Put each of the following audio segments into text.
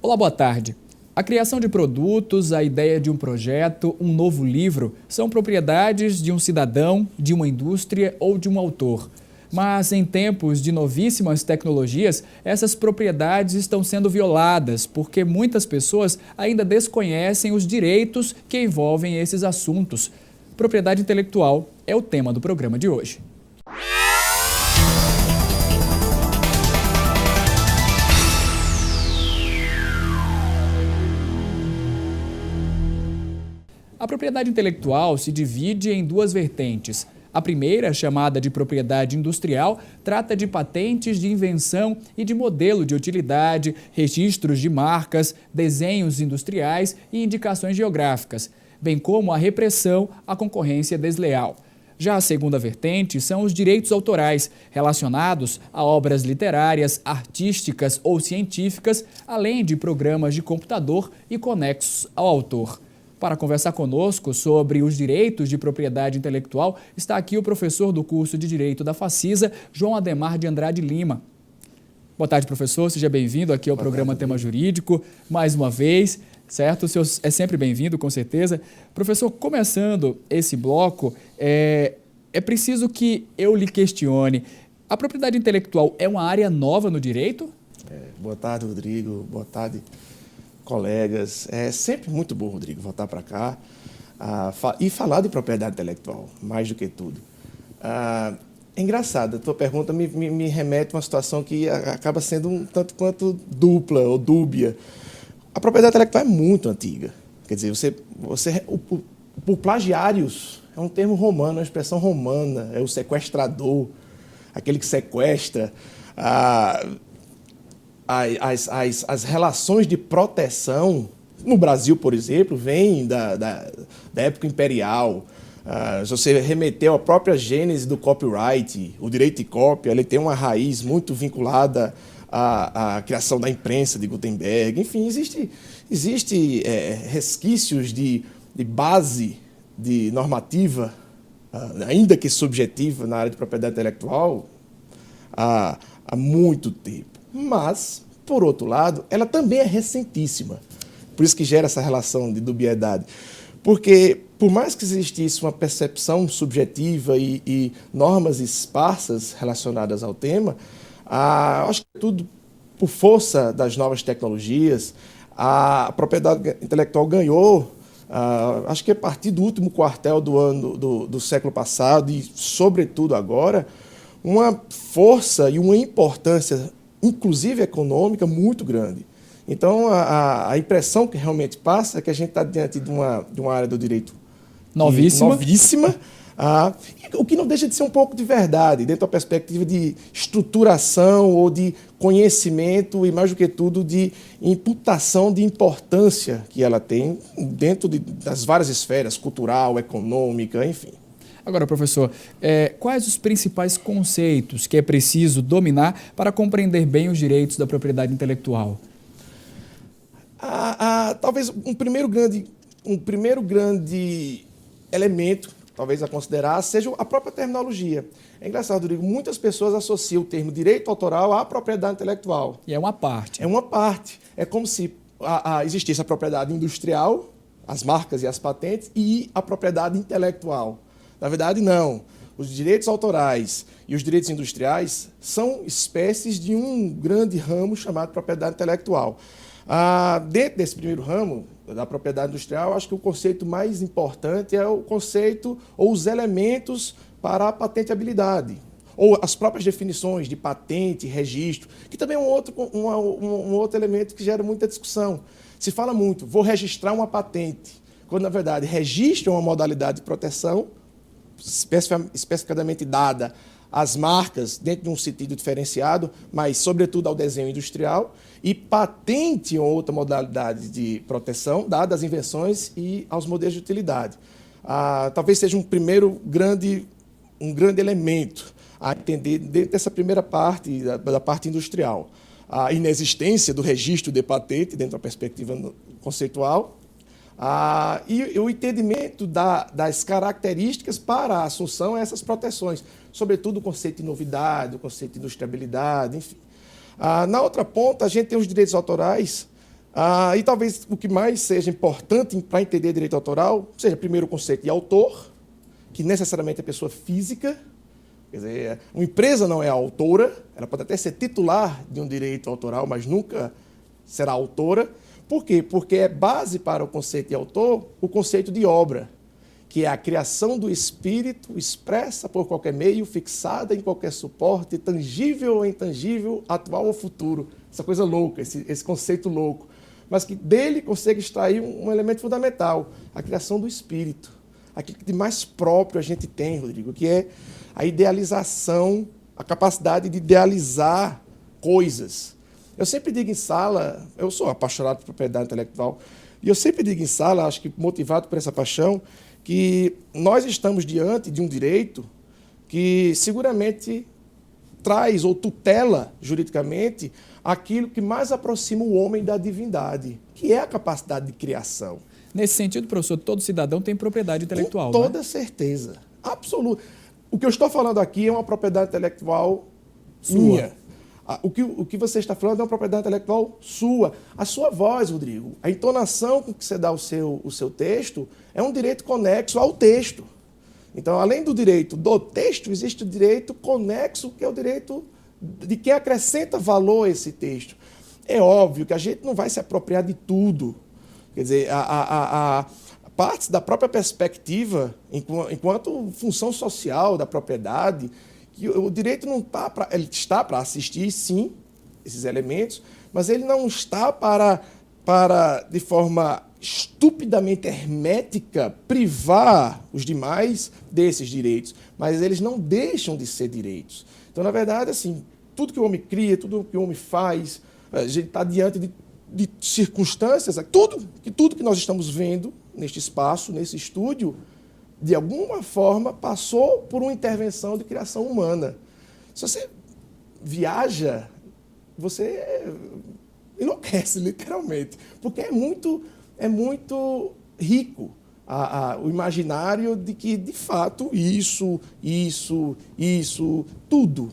Olá, boa tarde. A criação de produtos, a ideia de um projeto, um novo livro, são propriedades de um cidadão, de uma indústria ou de um autor. Mas em tempos de novíssimas tecnologias, essas propriedades estão sendo violadas porque muitas pessoas ainda desconhecem os direitos que envolvem esses assuntos. Propriedade intelectual é o tema do programa de hoje. A propriedade intelectual se divide em duas vertentes. A primeira, chamada de propriedade industrial, trata de patentes de invenção e de modelo de utilidade, registros de marcas, desenhos industriais e indicações geográficas, bem como a repressão à concorrência desleal. Já a segunda vertente são os direitos autorais, relacionados a obras literárias, artísticas ou científicas, além de programas de computador e conexos ao autor. Para conversar conosco sobre os direitos de propriedade intelectual, está aqui o professor do curso de Direito da Facisa, João Ademar de Andrade Lima. Boa tarde, professor. Seja bem-vindo aqui ao programa Tema Jurídico, mais uma vez, certo? O senhor é sempre bem-vindo, com certeza. Professor, começando esse bloco, é preciso que eu lhe questione. A propriedade intelectual é uma área nova no direito? Boa tarde, Rodrigo. Boa tarde, colegas. É sempre muito bom, Rodrigo, voltar para cá e falar de propriedade intelectual, mais do que tudo. É engraçado, a tua pergunta me remete a uma situação que acaba sendo um tanto quanto dupla ou dúbia. A propriedade intelectual é muito antiga. Quer dizer, o plagiários é um termo romano, uma expressão romana, é o sequestrador, aquele que sequestra. As relações de proteção, no Brasil, por exemplo, vêm da época imperial. Se você remeteu à própria gênese do copyright, o direito de cópia, ele tem uma raiz muito vinculada à criação da imprensa de Gutenberg. Enfim, existe resquícios de base de normativa, ainda que subjetiva, na área de propriedade intelectual, há muito tempo. Mas, por outro lado, ela também é recentíssima. Por isso que gera essa relação de dubiedade. Porque, por mais que existisse uma percepção subjetiva e normas esparsas relacionadas ao tema, acho que tudo por força das novas tecnologias, a propriedade intelectual ganhou, acho que a partir do último quartel do século passado e, sobretudo agora, uma força e uma importância inclusive econômica, muito grande. Então, a impressão que realmente passa é que a gente está diante de uma área do direito novíssima, o que não deixa de ser um pouco de verdade, dentro da perspectiva de estruturação ou de conhecimento e, mais do que tudo, de imputação de importância que ela tem dentro das várias esferas, cultural, econômica, enfim. Agora, professor, quais os principais conceitos que é preciso dominar para compreender bem os direitos da propriedade intelectual? Talvez um primeiro grande elemento, talvez a considerar, seja a própria terminologia. É engraçado, Rodrigo, muitas pessoas associam o termo direito autoral à propriedade intelectual. E é uma parte. É uma parte. É como se existisse a propriedade industrial, as marcas e as patentes, e a propriedade intelectual. Na verdade, não. Os direitos autorais e os direitos industriais são espécies de um grande ramo chamado propriedade intelectual. Dentro desse primeiro ramo, da propriedade industrial, acho que o conceito mais importante é o conceito ou os elementos para a patenteabilidade, ou as próprias definições de patente, registro, que também é um outro elemento que gera muita discussão. Se fala muito, vou registrar uma patente, quando, na verdade, registro é uma modalidade de proteção especificadamente dada às marcas dentro de um sentido diferenciado, mas sobretudo ao desenho industrial, e patente ou outra modalidade de proteção dada às invenções e aos modelos de utilidade. Talvez seja um grande elemento a entender dentro dessa primeira parte, da parte industrial. A inexistência do registro de patente dentro da perspectiva conceitual, e o entendimento das características para a assunção a essas proteções, sobretudo o conceito de novidade, o conceito de industriabilidade, enfim. Na outra ponta, a gente tem os direitos autorais, E talvez o que mais seja importante para entender direito autoral seja, primeiro, o conceito de autor, que necessariamente é pessoa física. Quer dizer, uma empresa não é autora, ela pode até ser titular de um direito autoral, mas nunca será autora. Por quê? Porque é base para o conceito de autor o conceito de obra, que é a criação do espírito expressa por qualquer meio, fixada em qualquer suporte, tangível ou intangível, atual ou futuro. Essa coisa louca, esse conceito louco. Mas que dele consegue extrair um elemento fundamental, a criação do espírito. Aquilo que de mais próprio a gente tem, Rodrigo, que é a idealização, a capacidade de idealizar coisas. Eu sempre digo em sala, eu sou apaixonado por propriedade intelectual, e eu sempre digo em sala, acho que motivado por essa paixão, que nós estamos diante de um direito que seguramente traz ou tutela juridicamente aquilo que mais aproxima o homem da divindade, que é a capacidade de criação. Nesse sentido, professor, todo cidadão tem propriedade intelectual, com toda certeza, absoluta. O que eu estou falando aqui é uma propriedade intelectual minha. O que você está falando é uma propriedade intelectual sua. A sua voz, Rodrigo, a entonação com que você dá o seu texto é um direito conexo ao texto. Então, além do direito do texto, existe o direito conexo, que é o direito de quem acrescenta valor a esse texto. É óbvio que a gente não vai se apropriar de tudo. Quer dizer, partes da própria perspectiva, enquanto função social da propriedade, que o direito não está para... Ele está para assistir, sim, esses elementos, mas ele não está para de forma estupidamente hermética, privar os demais desses direitos. Mas eles não deixam de ser direitos. Então, na verdade, assim, tudo que o homem cria, tudo que o homem faz, a gente está diante de circunstâncias, tudo que nós estamos vendo neste espaço, nesse estúdio, de alguma forma, passou por uma intervenção de criação humana. Se você viaja, você enlouquece, literalmente, porque é muito rico o imaginário de que, de fato, isso, tudo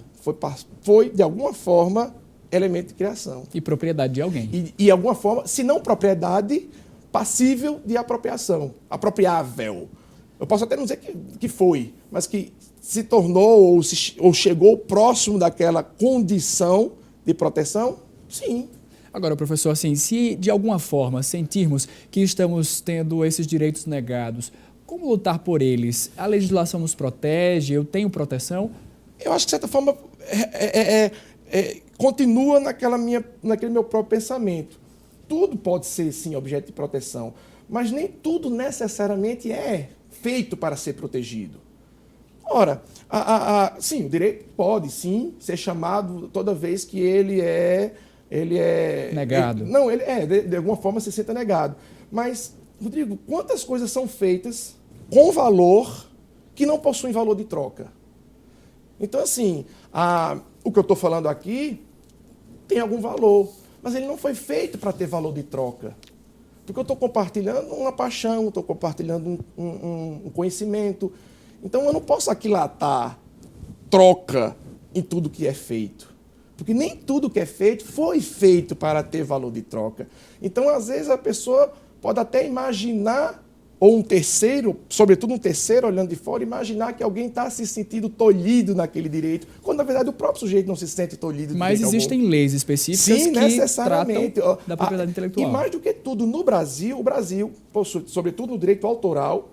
foi de alguma forma, elemento de criação. E propriedade de alguém. E de alguma forma, se não propriedade, passível de apropriação, apropriável. Eu posso até não dizer que foi, mas que se tornou ou chegou próximo daquela condição de proteção, sim. Agora, professor, assim, se de alguma forma sentirmos que estamos tendo esses direitos negados, como lutar por eles? A legislação nos protege? Eu tenho proteção? Eu acho que, de certa forma, continua naquele meu próprio pensamento. Tudo pode ser, sim, objeto de proteção, mas nem tudo necessariamente é feito para ser protegido. Ora, sim, o direito pode, sim, ser chamado toda vez que ele é negado. De alguma forma se senta negado. Mas, Rodrigo, quantas coisas são feitas com valor que não possuem valor de troca? Então, assim, o que eu estou falando aqui tem algum valor, mas ele não foi feito para ter valor de troca. Porque eu estou compartilhando uma paixão, estou compartilhando um conhecimento. Então, eu não posso aquilatar troca em tudo que é feito. Porque nem tudo que é feito foi feito para ter valor de troca. Então, às vezes, a pessoa pode até imaginar, ou um terceiro, sobretudo um terceiro olhando de fora, imaginar que alguém está se sentindo tolhido naquele direito, quando, na verdade, o próprio sujeito não se sente tolhido. Mas existem leis específicas que tratam da propriedade intelectual. E mais do que tudo, no Brasil, o Brasil possui, sobretudo no direito autoral,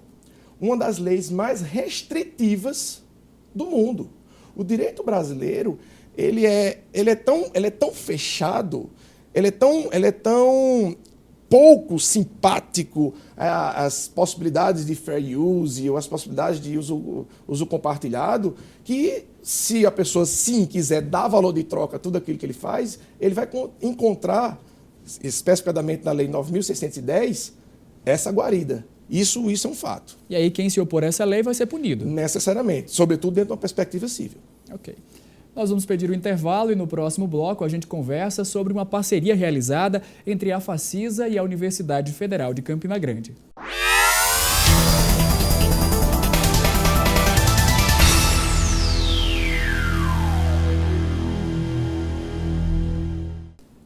uma das leis mais restritivas do mundo. O direito brasileiro, ele é tão fechado, ele é tão pouco simpático às possibilidades de fair use ou às possibilidades de uso compartilhado, que se a pessoa sim quiser dar valor de troca a tudo aquilo que ele faz, ele vai encontrar, especificamente na Lei 9.610, essa guarida. Isso é um fato. E aí quem se opor a essa lei vai ser punido? Necessariamente, sobretudo dentro de uma perspectiva civil. Ok. Nós vamos pedir o intervalo e no próximo bloco a gente conversa sobre uma parceria realizada entre a Facisa e a Universidade Federal de Campina Grande.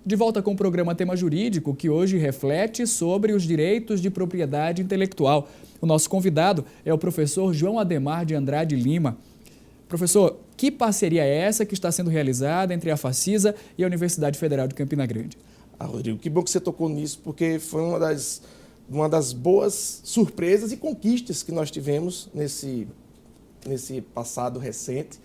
De volta com o programa Tema Jurídico, que hoje reflete sobre os direitos de propriedade intelectual. O nosso convidado é o professor João Ademar de Andrade Lima. Professor, que parceria é essa que está sendo realizada entre a Facisa e a Universidade Federal de Campina Grande? Rodrigo, que bom que você tocou nisso, porque foi uma das boas surpresas e conquistas que nós tivemos nesse passado recente.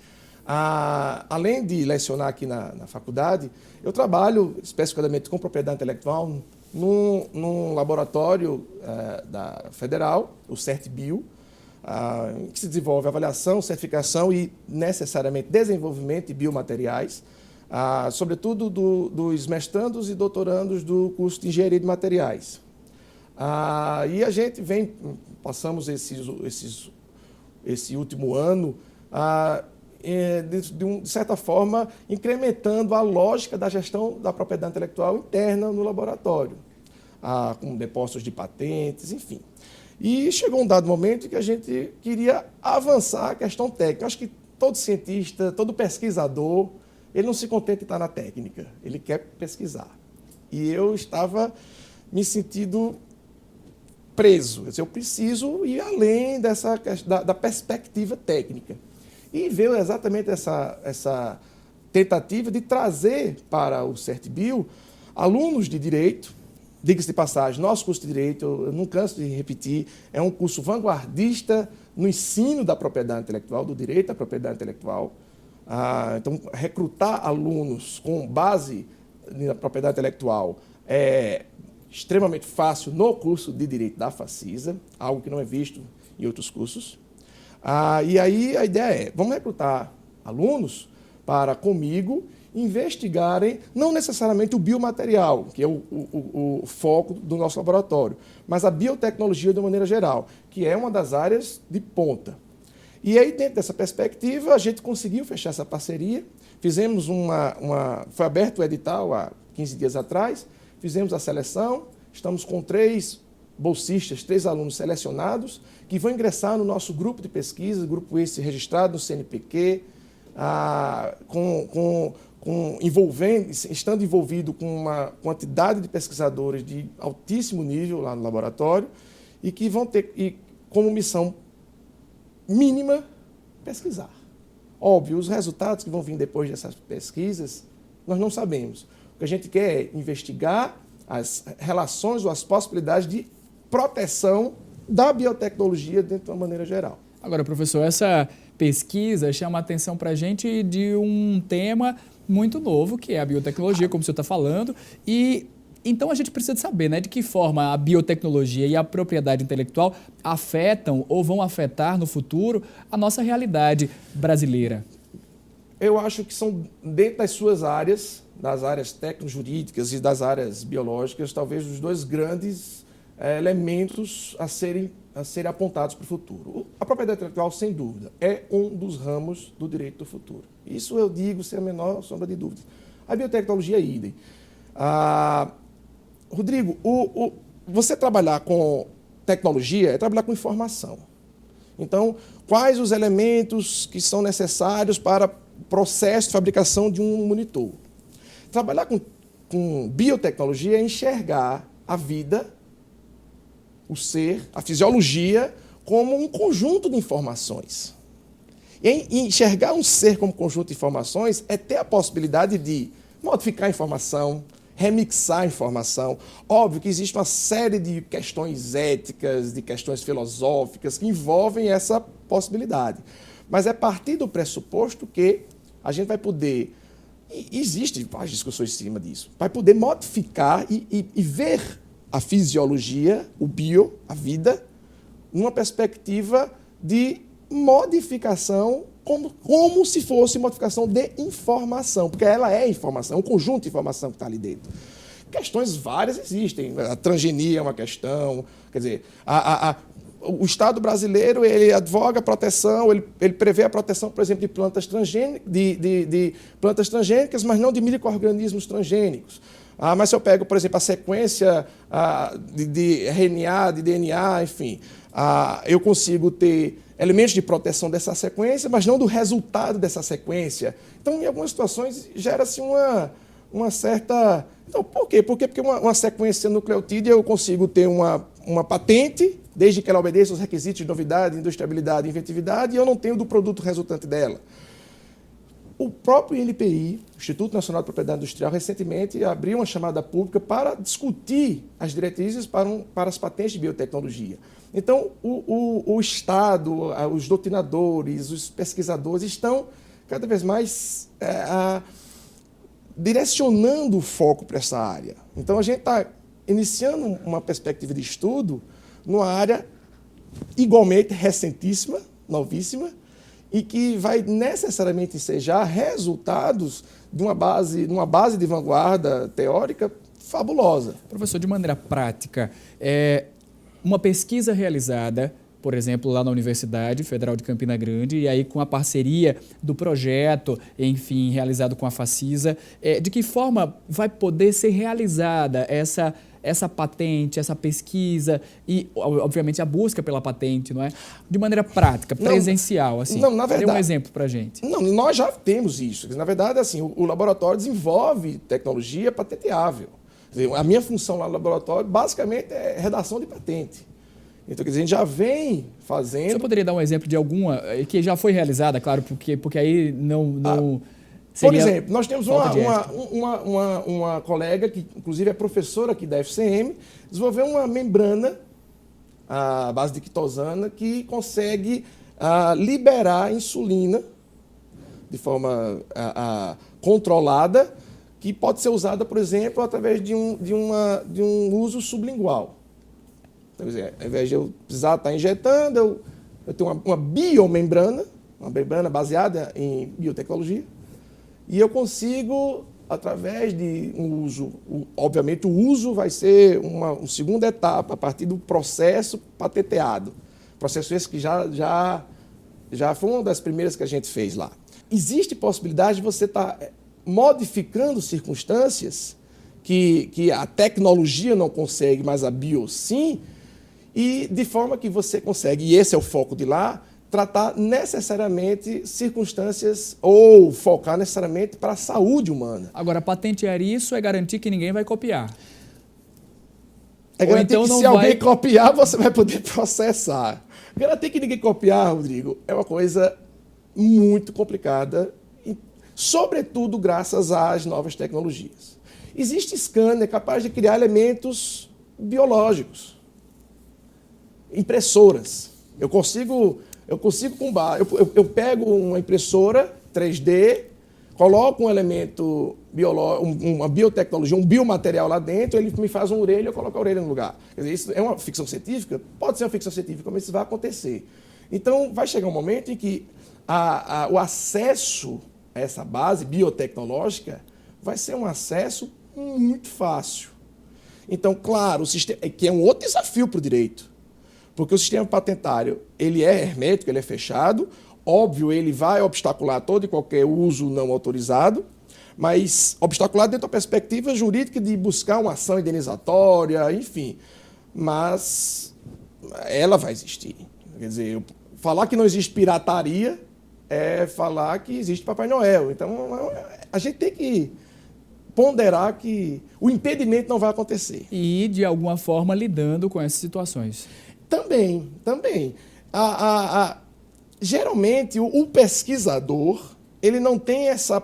Além de lecionar aqui na faculdade, eu trabalho especificamente com propriedade intelectual num laboratório da Federal, o CertBio, que se desenvolve avaliação, certificação e, necessariamente, desenvolvimento de biomateriais, sobretudo dos mestrandos e doutorandos do curso de Engenharia de Materiais. E a gente passamos esse último ano, de certa forma, incrementando a lógica da gestão da propriedade intelectual interna no laboratório, com depósitos de patentes, enfim. E chegou um dado momento em que a gente queria avançar a questão técnica. Acho que todo cientista, todo pesquisador, ele não se contenta em estar na técnica, ele quer pesquisar. E eu estava me sentindo preso. Quer dizer, eu preciso ir além da perspectiva técnica. E veio exatamente essa tentativa de trazer para o CertBio alunos de direito. Diga-se de passagem, nosso curso de Direito, eu não canso de repetir, é um curso vanguardista no ensino da propriedade intelectual, do direito à propriedade intelectual. Então, recrutar alunos com base na propriedade intelectual é extremamente fácil no curso de Direito da Facisa, algo que não é visto em outros cursos. E aí a ideia é, vamos recrutar alunos para, comigo, investigarem não necessariamente o biomaterial, que é o foco do nosso laboratório, mas a biotecnologia de maneira geral, que é uma das áreas de ponta. E aí, dentro dessa perspectiva, a gente conseguiu fechar essa parceria, fizemos foi aberto o edital há 15 dias atrás, fizemos a seleção, estamos com 3 bolsistas, 3 alunos selecionados, que vão ingressar no nosso grupo de pesquisa, grupo esse registrado no CNPq, estando envolvido com uma quantidade de pesquisadores de altíssimo nível lá no laboratório e que vão ter como missão mínima pesquisar. Óbvio, os resultados que vão vir depois dessas pesquisas, nós não sabemos. O que a gente quer é investigar as relações ou as possibilidades de proteção da biotecnologia dentro de uma maneira geral. Agora, professor, essa pesquisa chama a atenção para a gente de um tema muito novo, que é a biotecnologia, como o senhor está falando, e então a gente precisa saber, né, de que forma a biotecnologia e a propriedade intelectual afetam ou vão afetar no futuro a nossa realidade brasileira. Eu acho que são, dentro das suas áreas, das áreas técnico-jurídicas e das áreas biológicas, talvez os 2 grandes elementos a serem apontados para o futuro. A propriedade intelectual, sem dúvida, é um dos ramos do direito do futuro. Isso eu digo sem a menor sombra de dúvidas. A biotecnologia é idem. Rodrigo, você trabalhar com tecnologia é trabalhar com informação. Então, quais os elementos que são necessários para o processo de fabricação de um monitor? Trabalhar com biotecnologia é enxergar a vida, o ser, a fisiologia, como um conjunto de informações. E enxergar um ser como conjunto de informações é ter a possibilidade de modificar a informação, remixar a informação. Óbvio que existe uma série de questões éticas, de questões filosóficas que envolvem essa possibilidade. Mas é a partir do pressuposto que a gente vai poder, e existem várias discussões em cima disso, vai poder modificar e ver a fisiologia, o bio, a vida, numa perspectiva de modificação, como se fosse modificação de informação, porque ela é informação, é um conjunto de informação que está ali dentro. Questões várias existem, a transgenia é uma questão, quer dizer, o Estado brasileiro ele advoga a proteção, ele prevê a proteção, por exemplo, de plantas transgênicas, mas não de micro-organismos transgênicos. Mas se eu pego, por exemplo, a sequência de RNA, de DNA, enfim, eu consigo ter elementos de proteção dessa sequência, mas não do resultado dessa sequência. Então, em algumas situações, gera-se uma certa Então, por quê? Porque uma sequência nucleotídea eu consigo ter uma patente, desde que ela obedeça os requisitos de novidade, industriabilidade e inventividade, e eu não tenho do produto resultante dela. O próprio INPI, Instituto Nacional de Propriedade Industrial, recentemente abriu uma chamada pública para discutir as diretrizes para as patentes de biotecnologia. Então, o Estado, os doutrinadores, os pesquisadores estão cada vez mais direcionando o foco para essa área. Então, a gente está iniciando uma perspectiva de estudo numa área igualmente recentíssima, novíssima, e que vai necessariamente ensejar resultados de uma base de vanguarda teórica fabulosa. Professor, de maneira prática, uma pesquisa realizada, por exemplo, lá na Universidade Federal de Campina Grande, e aí com a parceria do projeto, enfim, realizado com a Facisa, de que forma vai poder ser realizada essa patente, essa pesquisa e, obviamente, a busca pela patente, não é? De maneira prática, presencial, assim. Não, na verdade, dê um exemplo para a gente. Não, nós já temos isso. Na verdade, assim, o laboratório desenvolve tecnologia patenteável. Quer dizer, a minha função lá no laboratório, basicamente, é redação de patente. Então, quer dizer, a gente já vem fazendo... Você poderia dar um exemplo de alguma que já foi realizada, claro, porque aí não por exemplo, nós temos uma colega que, inclusive, é professora aqui da FCM, desenvolveu uma membrana à base de quitosana que consegue liberar insulina de forma controlada, que pode ser usada, por exemplo, através de um uso sublingual. Então, quer dizer, ao invés de eu precisar estar injetando, eu tenho uma biomembrana, uma membrana baseada em biotecnologia, e eu consigo, através de um uso, obviamente o uso vai ser uma segunda etapa, a partir do processo patenteado. Processo esse que já foi uma das primeiras que a gente fez lá. Existe possibilidade de você estar modificando circunstâncias que a tecnologia não consegue, mas a bio sim, e de forma que você consegue, e esse é o foco de lá, tratar necessariamente circunstâncias ou focar necessariamente para a saúde humana. Agora, patentear isso é garantir que ninguém vai copiar. É garantir então que se alguém copiar, você vai poder processar. Garantir que ninguém copiar, Rodrigo, é uma coisa muito complicada, sobretudo graças às novas tecnologias. Existe scanner capaz de criar elementos biológicos. Impressoras. Eu pego uma impressora 3D, coloco um elemento biológico, uma biotecnologia, um biomaterial lá dentro, ele me faz uma orelha, eu coloco a orelha no lugar. Quer dizer, isso é uma ficção científica? Pode ser uma ficção científica, mas isso vai acontecer. Então, vai chegar um momento em que o acesso a essa base biotecnológica vai ser um acesso muito fácil. Então, claro, o sistema, que é um outro desafio para o direito. Porque o sistema patentário, ele é hermético, ele é fechado, óbvio, ele vai obstacular todo e qualquer uso não autorizado, mas obstacular dentro da perspectiva jurídica de buscar uma ação indenizatória, enfim, mas ela vai existir. Quer dizer, falar que não existe pirataria é falar que existe Papai Noel. Então, a gente tem que ponderar que o impedimento não vai acontecer. E, de alguma forma, lidando com essas situações. Também. Geralmente, o pesquisador ele não tem essa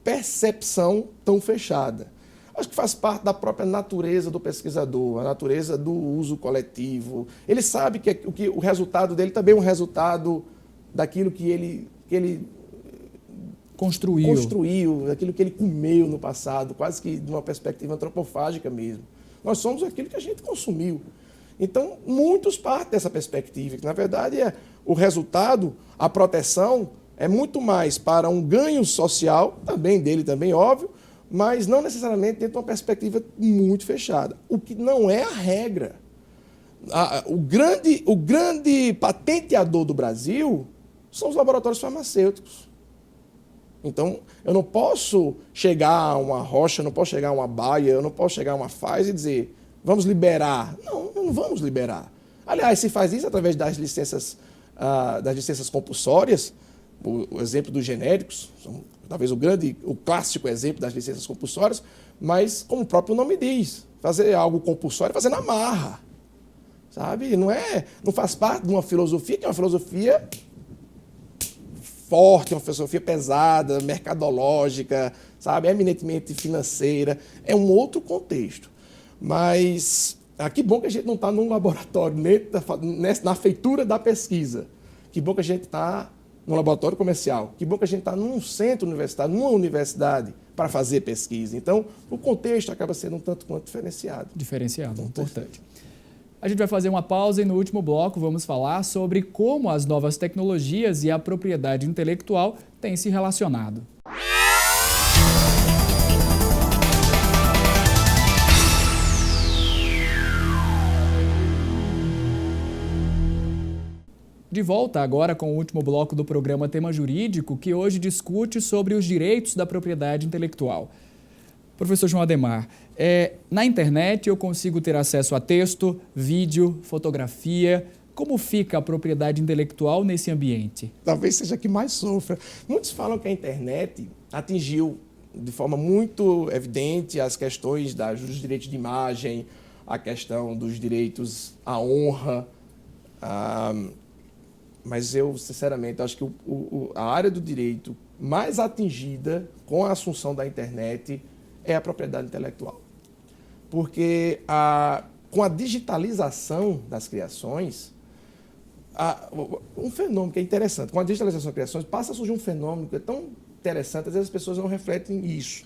percepção tão fechada. Acho que faz parte da própria natureza do pesquisador, a natureza do uso coletivo. Ele sabe que o resultado dele também é um resultado daquilo que ele construiu, daquilo que ele comeu no passado, quase que de uma perspectiva antropofágica mesmo. Nós somos aquilo que a gente consumiu. Então, muitos partem dessa perspectiva, que na verdade o resultado, a proteção, é muito mais para um ganho social, também óbvio, mas não necessariamente dentro de uma perspectiva muito fechada, o que não é a regra. O grande patenteador do Brasil são os laboratórios farmacêuticos. Então, eu não posso chegar a uma Rocha, eu não posso chegar a uma Bayer, eu não posso chegar a uma Pfizer e dizer, vamos liberar. Não vamos liberar. Aliás, se faz isso através das licenças compulsórias, o exemplo dos genéricos, são talvez o clássico exemplo das licenças compulsórias, mas, como o próprio nome diz, fazer algo compulsório é fazer na marra, sabe? Não faz parte de uma filosofia que é uma filosofia forte, uma filosofia pesada, mercadológica, sabe? Eminentemente financeira. É um outro contexto. Mas que bom que a gente não está num laboratório, na feitura da pesquisa. Que bom que a gente está num laboratório comercial. Que bom que a gente está num centro universitário, numa universidade, para fazer pesquisa. Então, o contexto acaba sendo um tanto quanto diferenciado. Diferenciado, importante. A gente vai fazer uma pausa e no último bloco vamos falar sobre como as novas tecnologias e a propriedade intelectual têm se relacionado. De volta agora com o último bloco do programa Tema Jurídico, que hoje discute sobre os direitos da propriedade intelectual. Professor João Adhemar, na internet eu consigo ter acesso a texto, vídeo, fotografia. Como fica a propriedade intelectual nesse ambiente? Talvez seja a que mais sofra. Muitos falam que a internet atingiu de forma muito evidente as questões dos direitos de imagem, a questão dos direitos à honra. Mas eu, sinceramente, acho que a área do direito mais atingida com a assunção da internet é a propriedade intelectual. Porque com a digitalização das criações, um fenômeno que é interessante, com a digitalização das criações, passa a surgir um fenômeno que é tão interessante, às vezes as pessoas não refletem nisso.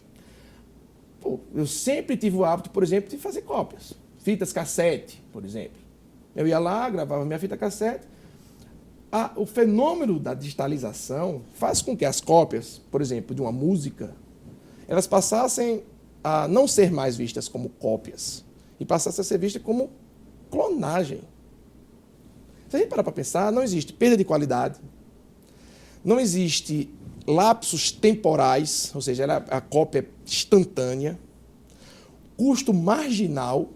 Eu sempre tive o hábito, por exemplo, de fazer cópias. Fitas cassete, por exemplo. Eu ia lá, gravava minha fita cassete. O fenômeno da digitalização faz com que as cópias, por exemplo, de uma música, elas passassem a não ser mais vistas como cópias e passassem a ser vistas como clonagem. Se a gente parar para pensar, não existe perda de qualidade, não existe lapsos temporais, ou seja, a cópia é instantânea, custo marginal,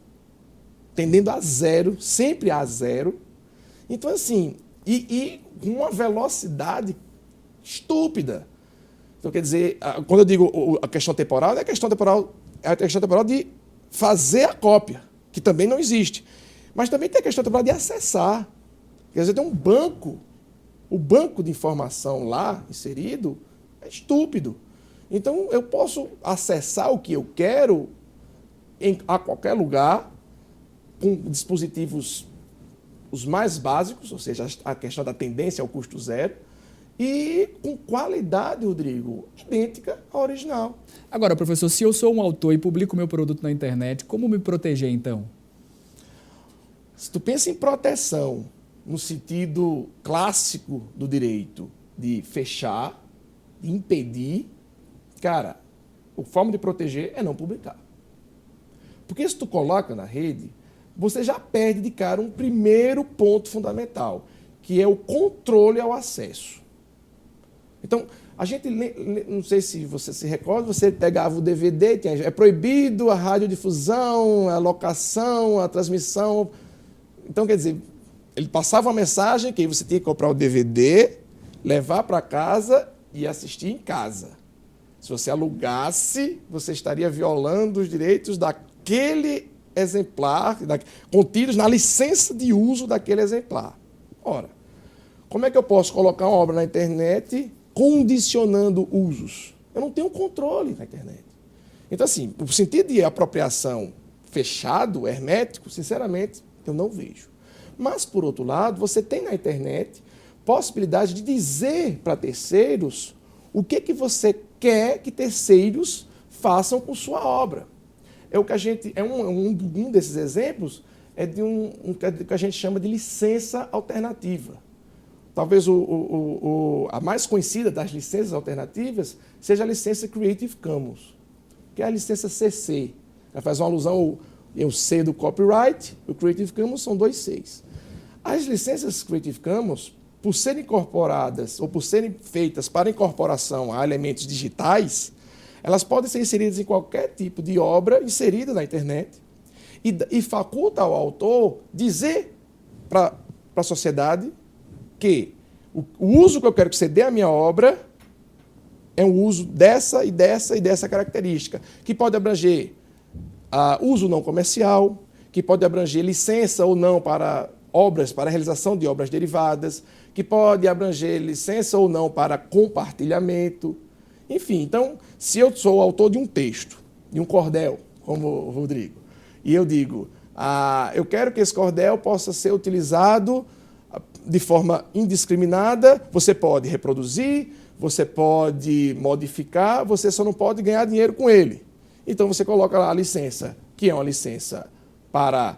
tendendo a zero, sempre a zero. Então, assim, e uma velocidade estúpida. Então, quer dizer, quando eu digo a questão temporal, é a questão temporal de fazer a cópia, que também não existe. Mas também tem a questão temporal de acessar. Quer dizer, tem um banco, o banco de informação lá inserido é estúpido. Então, eu posso acessar o que eu quero a qualquer lugar, com dispositivos os mais básicos, ou seja, a questão da tendência ao custo zero, e com qualidade, Rodrigo, idêntica à original. Agora, professor, se eu sou um autor e publico meu produto na internet, como me proteger, então? Se tu pensa em proteção, no sentido clássico do direito, de fechar, de impedir, cara, a forma de proteger é não publicar. Porque se tu coloca na rede, você já perde de cara um primeiro ponto fundamental, que é o controle ao acesso. Então, a gente, não sei se você se recorda, você pegava o DVD, é proibido a radiodifusão, a locação, a transmissão. Então, quer dizer, ele passava uma mensagem que você tinha que comprar o DVD, levar para casa e assistir em casa. Se você alugasse, você estaria violando os direitos daquele exemplar, contidos na licença de uso daquele exemplar. Ora, como é que eu posso colocar uma obra na internet condicionando usos? Eu não tenho controle na internet. Então, assim, o sentido de apropriação fechado, hermético, sinceramente, eu não vejo. Mas, por outro lado, você tem na internet possibilidade de dizer para terceiros o que você quer que terceiros façam com sua obra. É o que a gente, um desses exemplos é de que a gente chama de licença alternativa. Talvez a mais conhecida das licenças alternativas seja a licença Creative Commons, que é a licença CC. Ela faz uma alusão ao C do copyright, o Creative Commons são 2 Cs. As licenças Creative Commons, por serem incorporadas ou por serem feitas para incorporação a elementos digitais, elas podem ser inseridas em qualquer tipo de obra inserida na internet e faculta ao autor dizer para a sociedade que O uso que eu quero que você dê à minha obra é um uso dessa e dessa e dessa característica, que pode abranger uso não comercial, que pode abranger licença ou não para obras, para a realização de obras derivadas, que pode abranger licença ou não para compartilhamento. Enfim, então, se eu sou autor de um texto, de um cordel, como o Rodrigo, e eu digo, eu quero que esse cordel possa ser utilizado de forma indiscriminada, você pode reproduzir, você pode modificar, você só não pode ganhar dinheiro com ele. Então você coloca lá a licença, que é uma licença para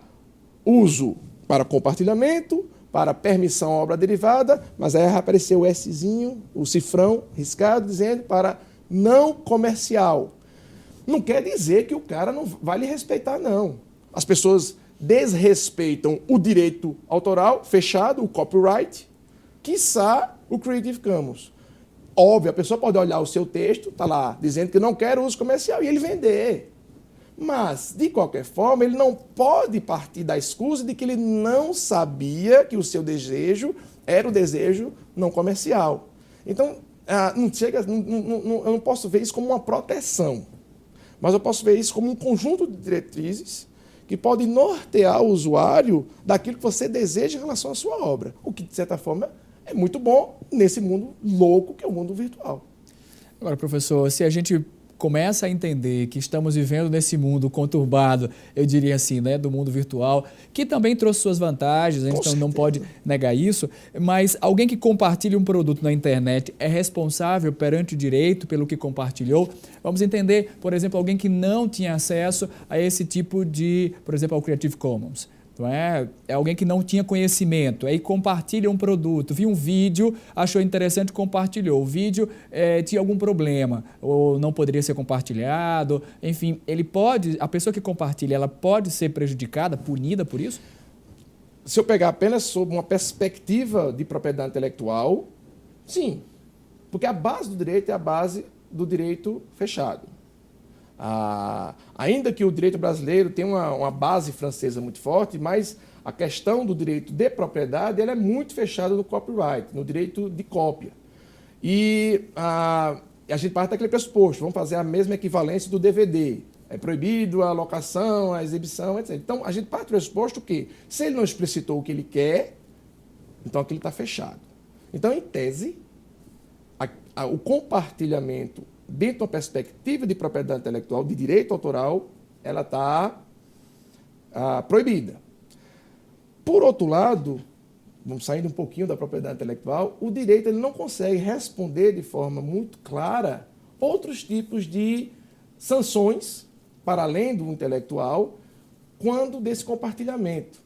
uso, para compartilhamento, para permissão à obra derivada, mas aí apareceu o Szinho, o cifrão riscado, dizendo para não comercial. Não quer dizer que o cara não vai lhe respeitar, não. As pessoas desrespeitam o direito autoral fechado, o copyright, quiçá o Creative Commons. Óbvio, a pessoa pode olhar o seu texto, está lá, dizendo que não quer uso comercial, e ele vender. Mas, de qualquer forma, ele não pode partir da escusa de que ele não sabia que o seu desejo era o desejo não comercial. Então, eu não posso ver isso como uma proteção, mas eu posso ver isso como um conjunto de diretrizes que pode nortear o usuário daquilo que você deseja em relação à sua obra, o que, de certa forma, é muito bom nesse mundo louco que é o mundo virtual. Agora, professor, se a gente começa a entender que estamos vivendo nesse mundo conturbado, eu diria assim, né, do mundo virtual, que também trouxe suas vantagens, a gente não pode negar isso, mas alguém que compartilha um produto na internet é responsável perante o direito pelo que compartilhou? Vamos entender, por exemplo, alguém que não tinha acesso a esse tipo de, por exemplo, ao Creative Commons. Não é alguém que não tinha conhecimento, aí compartilha um produto, viu um vídeo, achou interessante, compartilhou. O vídeo tinha algum problema, ou não poderia ser compartilhado, enfim, a pessoa que compartilha, ela pode ser prejudicada, punida por isso? Se eu pegar apenas sob uma perspectiva de propriedade intelectual, sim, porque a base do direito é a base do direito fechado. Ainda que o direito brasileiro tenha uma base francesa muito forte, mas a questão do direito de propriedade ela é muito fechada no copyright, no direito de cópia. E a gente parte daquele pressuposto, vamos fazer a mesma equivalência do DVD. É proibido a locação, a exibição, etc. Então, a gente parte do pressuposto que, se ele não explicitou o que ele quer, então aquilo está fechado. Então, em tese, o compartilhamento dentro de uma perspectiva de propriedade intelectual, de direito autoral, ela está proibida. Por outro lado, vamos saindo um pouquinho da propriedade intelectual, o direito ele não consegue responder de forma muito clara outros tipos de sanções, para além do intelectual, quando desse compartilhamento.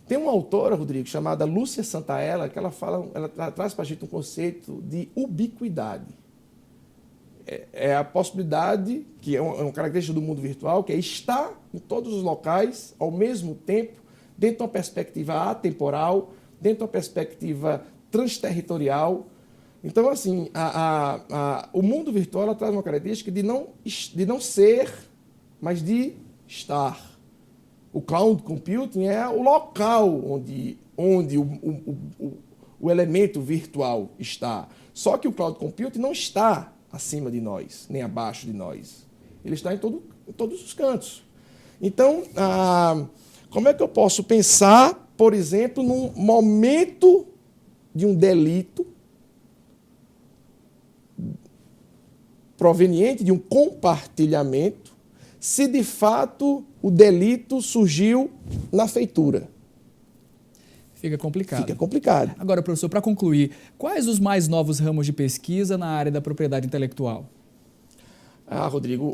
Tem uma autora, Rodrigo, chamada Lúcia Santaella, que ela traz para a gente um conceito de ubiquidade. É a possibilidade, que é uma característica do mundo virtual, que é estar em todos os locais, ao mesmo tempo, dentro de uma perspectiva atemporal, dentro de uma perspectiva transterritorial. Então, assim, o mundo virtual ela traz uma característica de não ser, mas de estar. O cloud computing é o local onde o elemento virtual está. Só que o cloud computing não está acima de nós, nem abaixo de nós. Ele está em todos os cantos. Então, como é que eu posso pensar, por exemplo, num momento de um delito proveniente de um compartilhamento, se de fato o delito surgiu na feitura? Fica complicado. Fica complicado. Agora, professor, para concluir, quais os mais novos ramos de pesquisa na área da propriedade intelectual? Rodrigo,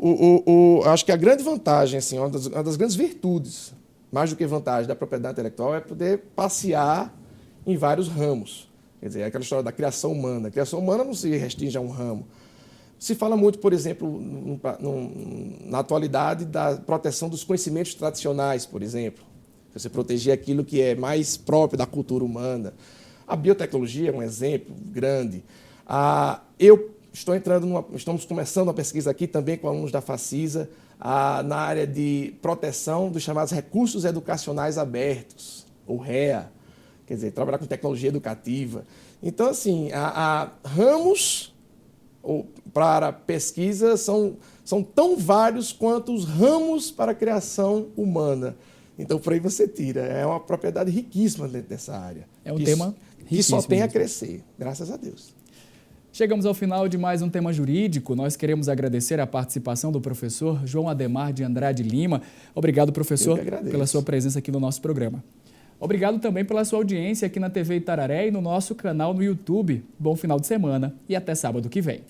acho que a grande vantagem, assim, uma das grandes virtudes, mais do que vantagem da propriedade intelectual, é poder passear em vários ramos. Quer dizer, aquela história da criação humana. A criação humana não se restringe a um ramo. Se fala muito, por exemplo, na atualidade, da proteção dos conhecimentos tradicionais, por exemplo. Você proteger aquilo que é mais próprio da cultura humana. A biotecnologia é um exemplo grande. Estamos começando uma pesquisa aqui também com alunos da Facisa, na área de proteção dos chamados recursos educacionais abertos, ou REA. quer dizer, trabalhar com tecnologia educativa. Então, assim, ramos para pesquisa são tão vários quanto os ramos para a criação humana. Então, por aí você tira. É uma propriedade riquíssima dentro dessa área. É um tema que só tem a mesmo. crescer, graças a Deus. Chegamos ao final de mais um Tema Jurídico. Nós queremos agradecer a participação do professor João Ademar de Andrade Lima. Obrigado, professor, pela sua presença aqui no nosso programa. Obrigado também pela sua audiência aqui na TV Itararé e no nosso canal no YouTube. Bom final de semana e até sábado que vem.